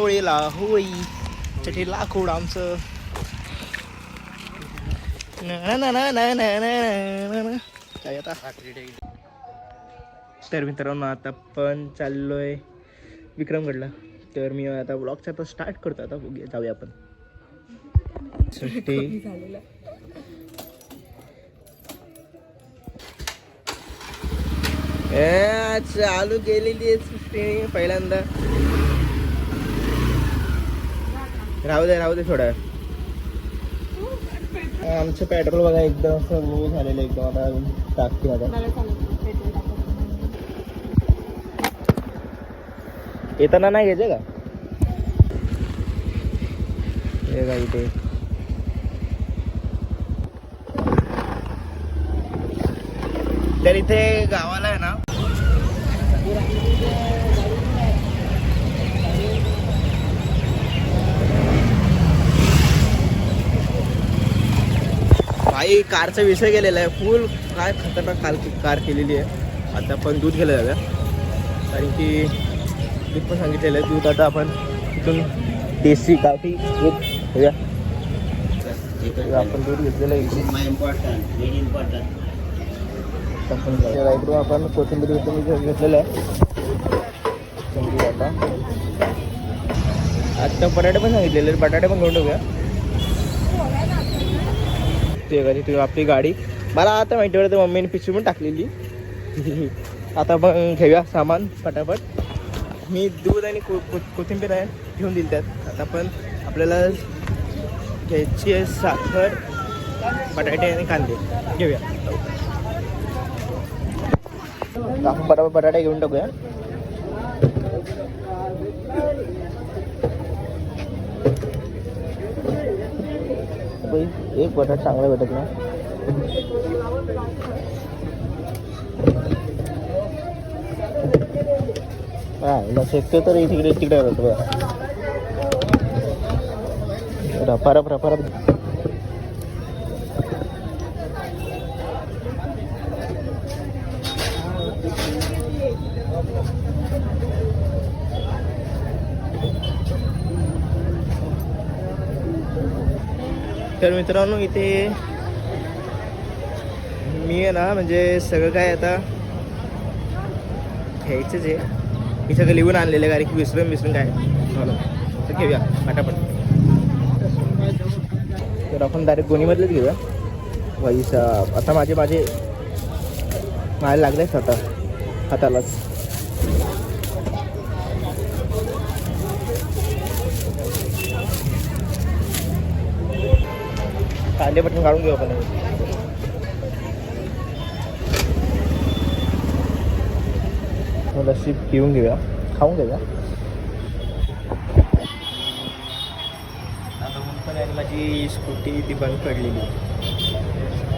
होळीला होळी चटी लाकूड आमचं. काय आता तर मित्रांनो आता पण चाललोय विक्रमगडला. तर मी आता ब्लॉगचा आता स्टार्ट करतो. आता बघूया जाऊया आपण. सृष्टी चालू केलेली आहे सृष्टी पहिल्यांदा. राहू दे थोडा. आमचं पेट्रोल बघा एकदम असं लो झालेलं एकदम. आता टाकते आता. येताना नाही घ्यायचं का हे का इथे. तर इथे गावाला आहे ना भाई कारचा विषय केलेला आहे. फुल काय खतरनाक कार केलेली आहे. आता आपण दूध घ्यायला जाऊया कारण की दूध पण सांगितलेलं आहे. दूध आता आपण तिथून देशी गावठी दूध घेऊया. आपण दूध घेतलेलं आहे. आपण कोथिंबीर घेतलेलं आहे. आता बटाटे पण सांगितलेले. बटाटे पण घेऊन ठेवूया. ते का तिथे आपली गाडी मला आता माहिती पडतं. मम्मीने पिशवी पण टाकलेली. आता पण घेऊया सामान पटापट. मी दूध आणि कोथिंबीर आहे घेऊन दिली त्यात. आता पण आपल्याला घ्यायची आहे साखर, बटाटे आणि कांदे घेऊया. आपण बरोबर बटाटे घेऊन टाकूया. एक बटाटा चांगला भेटत ना. हा शेकतो तर तिकडे होतो बघा. परत तर मित्रांनो इथे मी आहे ना म्हणजे सगळं काय आता घ्यायचंच आहे. मी सगळं लिहून आणलेलं आहे कारण की विसरून काय झालं. तर घेऊया पटापट. तर आपण डायरेक्ट गोणीमधलेच घेऊया. पैसा आता माझे मला लागलेच आता हातालाच. कांदे पटकन काढून घेऊ आपण. लस्सी पिऊन घेऊया, खाऊन घेऊया. आता मग पण आणि माझी स्कूटी ती बंद पडलेली.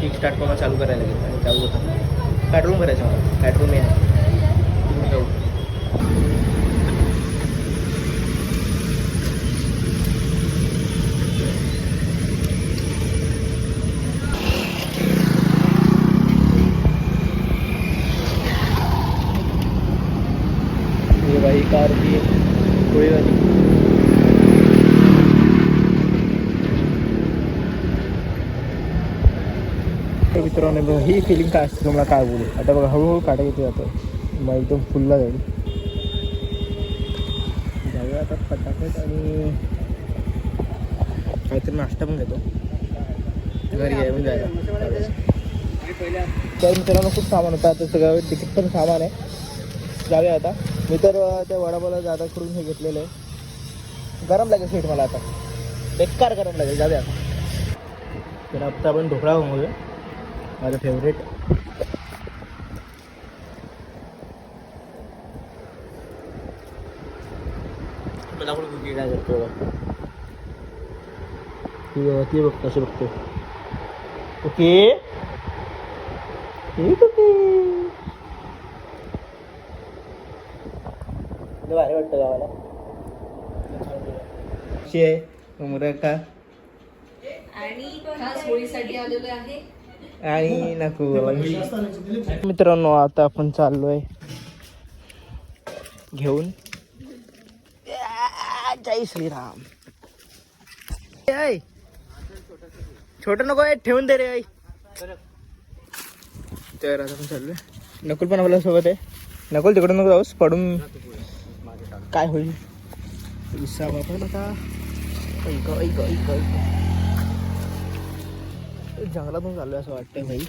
किक स्टार्ट करून चालू करायला लागेल आणि चालू होतं. पेट्रोल भरायचं मला. पेट्रोल नाही जाऊ. भाई कार की कोई वाली मित्रांनो बघा ही फिलिंग काय असते तुम्हाला काय बोलू. आता बघा हळूहळू काटा येते जातं. मग एकदम फुलला जाईल. जाऊया आता पटापट आणि काहीतरी नाश्ता पण घेतो. घरी येऊन जायला. तर मित्रांनो खूप सामान होतं. आता सगळं तिकीट पण सामान आहे. जाऊया आता. मी तर त्या वडापावला जादा करून हे घेतलेलं आहे. गरम लागेल सीट मला आता. बेकार गरम लागेल. जाऊया. तर आता आपण ढोकळा बनवूया. माझं फेवरेट. मला पण कुठली काय करतो ती बघ कशी बघतो. ओके ठीक ओके. भारी वाटतं गावाला. मुरका आणि नको. मित्रांनो आता आपण चाललोय घेऊन जय श्रीराम. छोट नको आहे, ठेवून दे रे आई. तर आता पण चालू आहे. नकुल पण आपल्या सोबत आहे. नकुल तिकडून नको जाऊस, पडून काय होईल. विसा बापा आता जंगलातून चालू आहे असं वाटतंय भाई.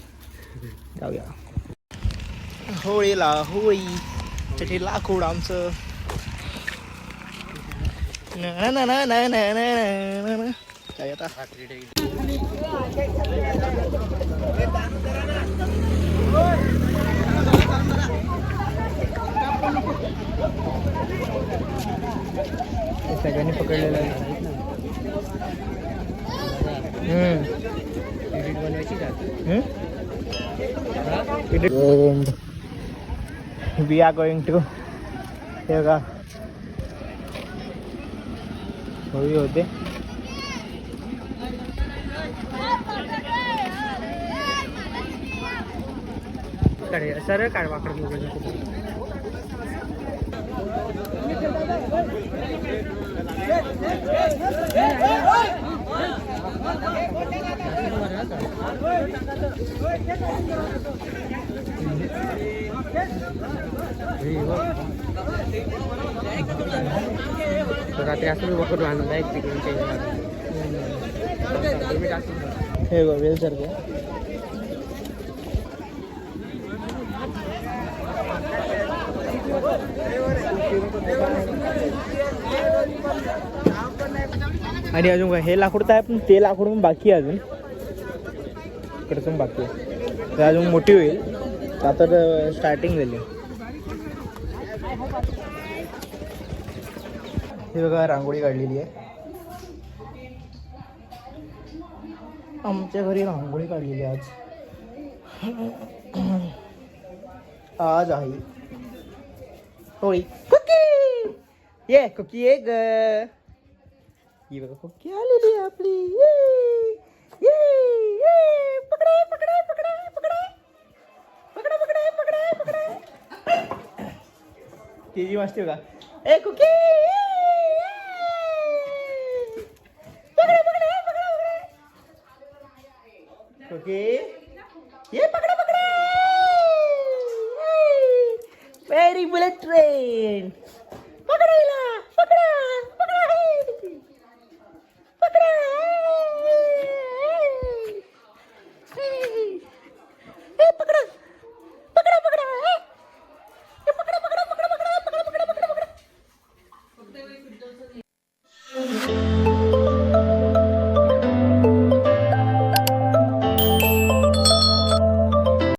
जाऊया होळीला. होळी त्याची लाकूड आमचं. ना ना ना ना ना ना ना. काय आता सगळ्यांनी पकडलेलं आहे. We are going to हे बघा होळी होते. सरळ काढवाकडे रात्री असं बघत राहणार आहे तिकडे. हे गो वेल सारखे आणि अजून काय हे लाकूड तर आहे पण ते लाकूड पण बाकी आहे अजून. इकडचं बाकी आहे ते अजून मोठी होईल. आता तर स्टार्टिंग झाली. हे बघा रांगोळी काढलेली आहे. आमच्या घरी रांगोळी काढलेली आज. आज आहे होळी. कुकी ये कुकी ये ग. ही बघा कुकी आलेली आहे आपली. ये ये पकडा पकडा पकडा पकडा पकडा पकडा पकडा पकडा. तिची मस्ती बघा. ए कुकी पकडा पकडा पकडा पकडा. कुकी ये पकडा पकडा. Very bullet train.